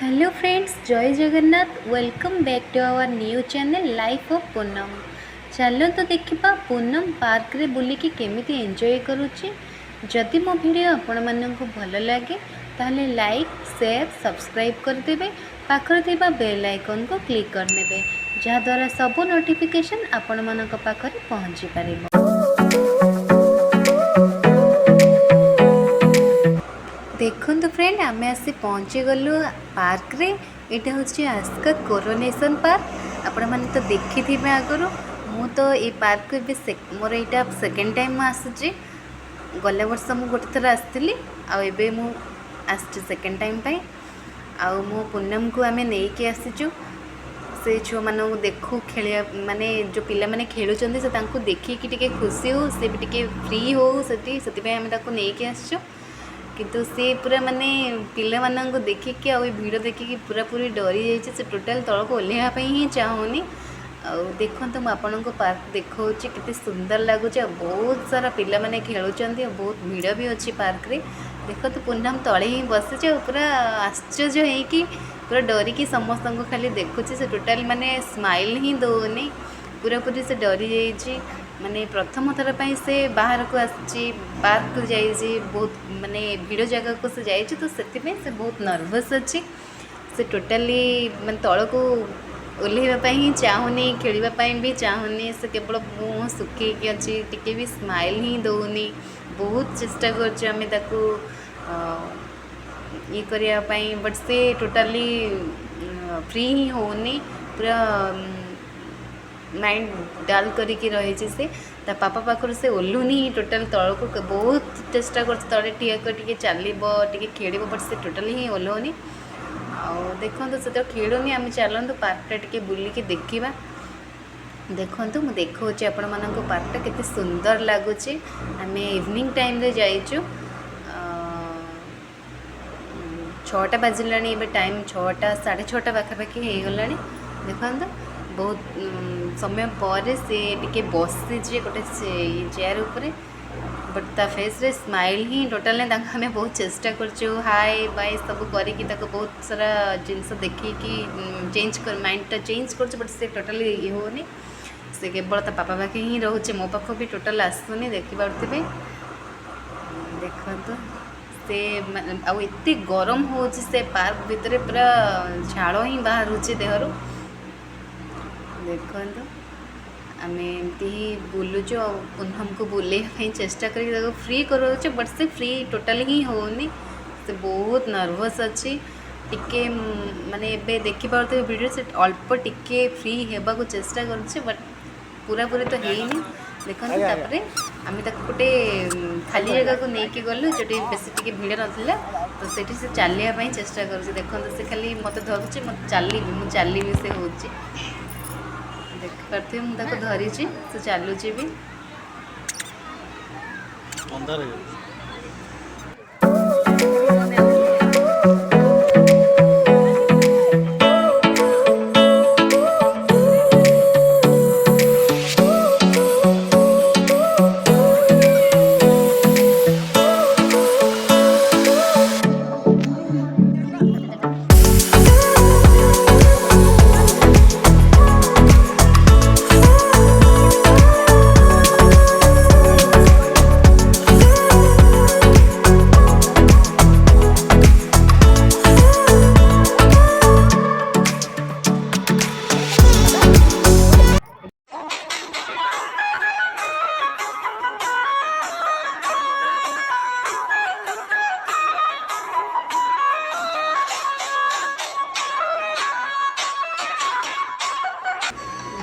Hello friends, जय Jagannath. Welcome back to our new channel life of Poonam. चलते देखा Poonam park रे बुलिकी केमिति एंजॉय करुच्ची। जदि मो वीडियो आपण मानक भल लगे ताहले लाइक शेयर सब्सक्राइब करदेवे। पाखरे थिबा बेल आइकन को क्लिक करनेबे जहाद्वारा सबू नोटिफिकेशन आपण मानक पाखरे पहुँची पारिबो। देखो फ्रेंड, आम आसी पहुँची गलु पार्क रे। ये हूँ आस्का कोरोनेशन पार्क। आपण मैंने तो देखी थे आगुरी। मु तो ये पार्क को मोर यहाँ सेकेंड टाइम आसूँ। गला वर्ष मुझे गोटे थर आसती आबे मु सेकेंड टाइम आउ मो पूनम को आम नहीं आसीचु। से छुआ मानू देखू खेलिया माने जो पिला माने खेलुं से देखिकी टिके खुशी हो, से भी टिके फ्री हो से आम नहीं आसचु। किंतु सी पूरा माने पिला मानक देखिकी आ भिड़ देखिकी पूरा पूरी डरी जाइए। से टोटाल तौक ओह्लैवाई ही चाहूनी। देखो तो आपण को पार्क देखा केते सुंदर लगुच। बहुत सारा पिला माने खेलुंट, बहुत भिड़ भी अच्छी पार्क रे। देखो तो पूनम तले ही बसी पूरा आश्चर्य होगी, पूरा डरिकी समस्त को खाली देखुची। से टोटाल माने स्माइल ही दौनी, पूरा पूरी से डरी जाइए। माने प्रथम थर पर से बाहर को आसी पार्क को जाइए, बहुत माने भिड़ जगह को से जाइए। तो से बहुत नर्वस अच्छी। से टोटाली माने तल को ओह्लैवाई ही चाहूनी, खेलवाई भी चाहूनी। से केवल मुँह सुखी अच्छी, टिके भी स्माइल ही दौनी। बहुत चेष्टा कर ये करने, बट से टोटाली फ्री ही होनी। पूरा माइंड डाल करके रही से पापा पाखर से ओह्लुनी टोटाल तल को। बहुत चेष्टा कर तले ठिया कर चलो टे खेल, बट से टोटाल ही ओह्लुनी। देखो से तो खेलुनी। आम चलतु पार्कटा टे बुलिकी देखा। देखो मुझे देखा आपण मानक पार्कटा केते सुंदर लगुच। आम इवनिंग टाइम रे जाइचु। 6टा बाजिला टाइम 6टा 6:30 पाखापाखि हो गला। देखो बहुत समय पर से टिके बसी गोटे चेयर उपरे, बट ता फेस रे स्माइल ही टोटाल नहीं। आम बहुत चेष्टा करचु हाय बाय सब करके बहुत सारा जिनस देखिकी चेंज कर माइंडटा चेंज कर, बट से टोटाल ये होनी। से केवल ता पापा पाखे ही रोचे, मो पाख भी टोटाल आसुनी। देखिपे देखो तो से आते गरम हो से पार्क भितर पूरा झाड़ ही बाहर देहर। देखो आम एमती ही बुलुचु। पूनम को बुलेवाई चेष्टा कर फ्री करोचे, बट से फ्री टोटाल ही होनी। से बहुत नर्वस अच्छी। टिके माने एबे देखि पारते वीडियो से अल्प टिके फ्री हेबा को चेष्टा करुचे, बट पूरा पूरी तो हेनी। देखो तापरे आम गोटे खाली जगह को लेकिन गलु जो बेस टे भिड़ ना, तो से चलिया चेष्टा कर। देखो से खाली मत धरुचे, मत चलि से हो देखिपे मुझे धरी से चलुची भी।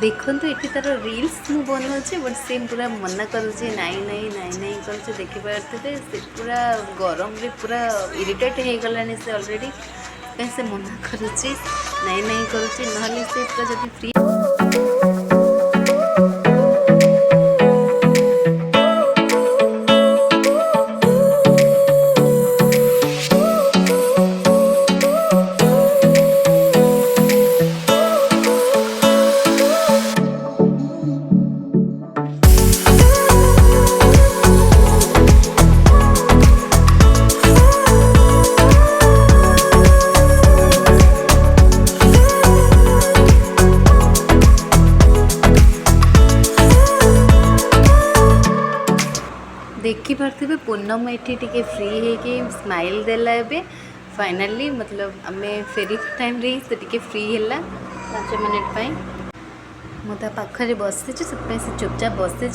देखो तो ये तार रील्स मु बनाऊे, बट से पूरा मना करुचे नाई नाई नाई नाई कर। देखिपे से पूरा गरम रे पूरा इरिटेट हो गलानी से ऑलरेडी। कहीं से मना करुचे नाई नाई करुचे, नहले से पूरा जब फ्री पूनम एठी टिके फ्री होगी स्माइल देला एबे फाइनाली मतलब आम फेरी टाइम रे से टिके फ्री है 5 मिनिट पाई मुझे पाखे बसी से चुपचाप बसी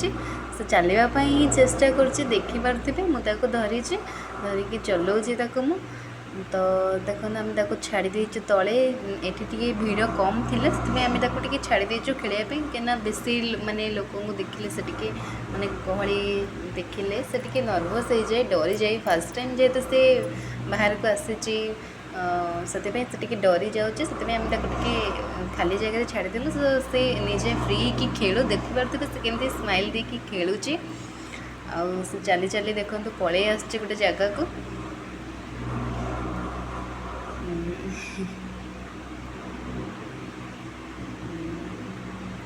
से चलवाई ही चेष्टा कर देखिपे मुझे धरी धरिकी चलाऊँगी मु तो देखो आम छाड़ी देचु तले ये भिड़ कम थी आम छाड़ी देचु खेलने कहीं बेसी माने लोक देखिले से माने गहली देखिले से नर्भस हो जाए डरी जाए फास्ट टाइम जेहेतु से बाहर को आसी से डरी जाऊँचे से खाली जगह छाड़देलु से निजे फ्री की खेलु देखिपे से केमती स्माइल देकी खेलुची आउ से चली चली देखो पलि आसुची गोटे जगह को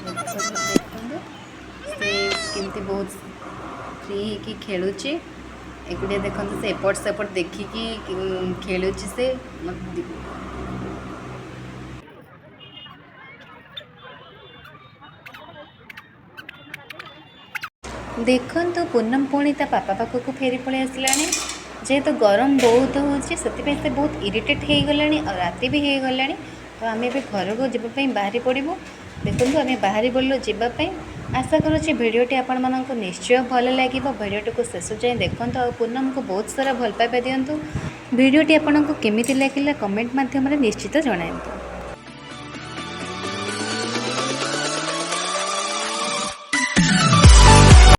देखते से केमती बहुत फ्री की खेलुची एगुड़े देखते से एपट सेपट देखिकी खेलुची से देखु पूनम पुणी ता पापा पाखक फेरी पलि आसला जेहेतु गरम बहुत होती से बहुत इरिटेट हो गला और राति भी हो गला तो आम ए घर को जावाई बाहरी पड़ू देखो आम बाहरी पड़ू जावाई आशा करुँच भिडियोटी आपण मानक निश्चय भल लगे भिडियोटी को शेष जाए देखते और पूनम को बहुत सारा भल पाइबा दिंतु भिडियोटी आपको केमी लगे कमेंट मध्यम निश्चित जनातु।